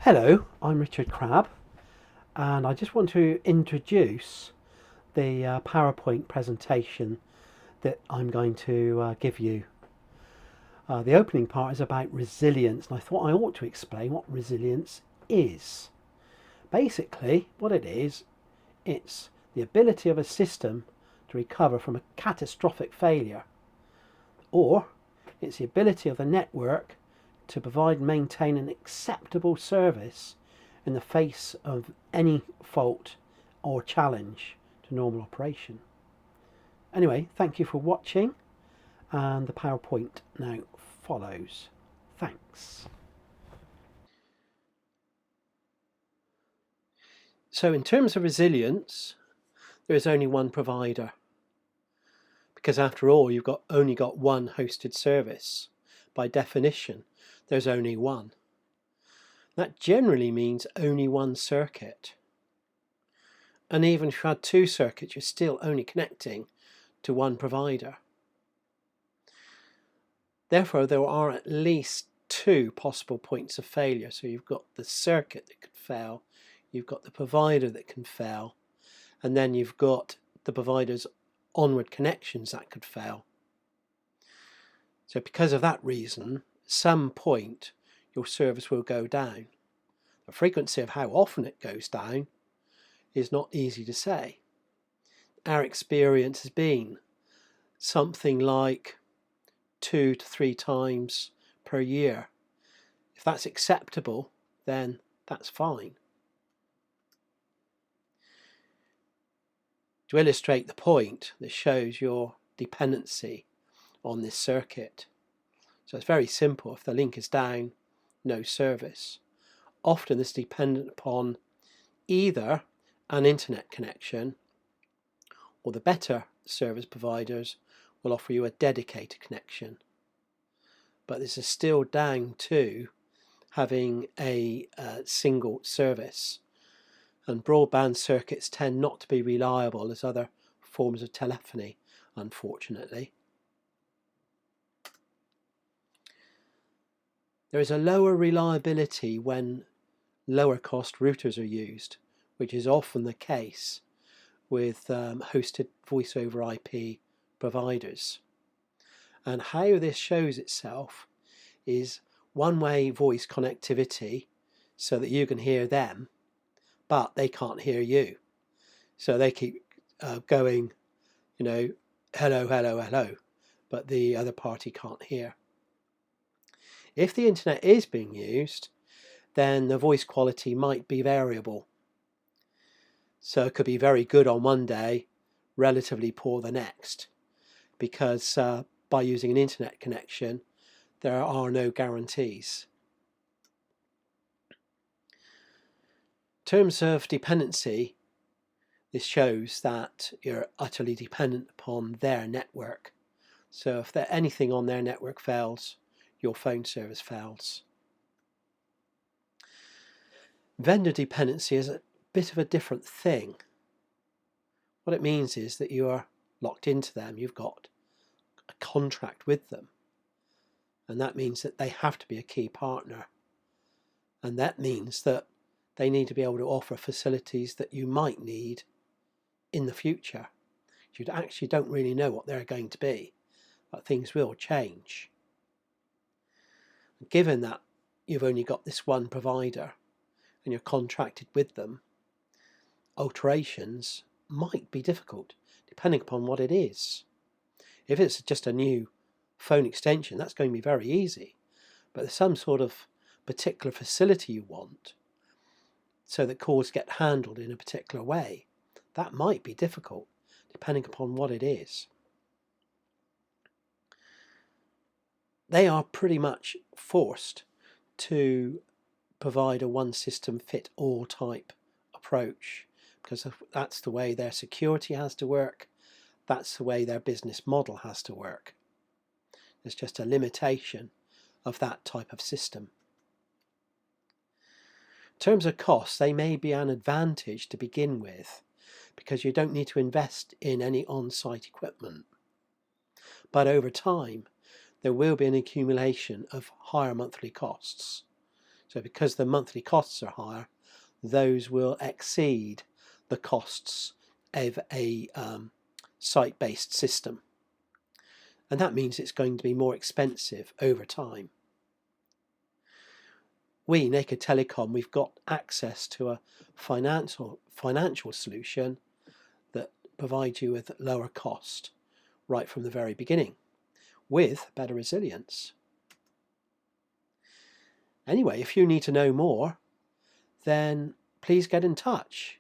Hello, I'm Richard Crabb, and I just want to introduce the PowerPoint presentation that I'm going to give you. The opening part is about resilience, and I thought I ought to explain what resilience is. Basically, what it is, it's the ability of a system to recover from a catastrophic failure, or it's the ability of the network to provide and maintain an acceptable service in the face of any fault or challenge to normal operation. Anyway, thank you for watching, and the PowerPoint now follows. Thanks. So in terms of resilience, there is only one provider, because after all, you've only got one hosted service. By definition, there's only one. That generally means only one circuit. And even if you had two circuits, you're still only connecting to one provider. Therefore, there are at least two possible points of failure. So you've got the circuit that could fail, you've got the provider that can fail, and then you've got the provider's onward connections that could fail. So because of that reason, at some point your service will go down. The frequency of how often it goes down is not easy to say. Our experience has been something like 2 to 3 times per year. If that's acceptable, then that's fine. To illustrate the point, this shows your dependency on this circuit. So it's very simple. If the link is down, no service. Often this is dependent upon either an internet connection, or the better service providers will offer you a dedicated connection. But this is still down to having a single service. And broadband circuits tend not to be reliable as other forms of telephony, unfortunately. There is a lower reliability when lower cost routers are used, which is often the case with hosted voice over IP providers. And how this shows itself is one-way voice connectivity so that you can hear them, but they can't hear you. So they keep going, hello, hello, hello, but the other party can't hear. If the internet is being used, then the voice quality might be variable. So it could be very good on one day, relatively poor the next, because by using an internet connection, there are no guarantees. In terms of dependency, this shows that you're utterly dependent upon their network. So if anything on their network fails, your phone service fails. Vendor dependency is a bit of a different thing. What it means is that you are locked into them. You've got a contract with them. And that means that they have to be a key partner. And that means that they need to be able to offer facilities that you might need in the future. You actually don't really know what they're going to be, but things will change. Given that you've only got this one provider and you're contracted with them, alterations might be difficult depending upon what it is. If it's just a new phone extension, that's going to be very easy. But there's some sort of particular facility you want so that calls get handled in a particular way. That might be difficult depending upon what it is. They are pretty much forced to provide a one system fit all type approach, because that's the way their security has to work, that's the way their business model has to work. There's just a limitation of that type of system. In terms of costs, they may be an advantage to begin with because you don't need to invest in any on-site equipment. But over time, there will be an accumulation of higher monthly costs. So because the monthly costs are higher, those will exceed the costs of a site-based system. And that means it's going to be more expensive over time. We, Naked Telecom, we've got access to a financial solution that provides you with lower cost right from the very beginning, with better resilience. Anyway, if you need to know more, then please get in touch.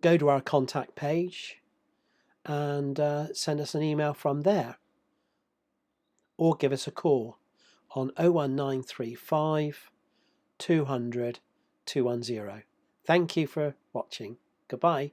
Go to our contact page and send us an email from there, or give us a call on 01935 200 210. Thank you for watching. Goodbye.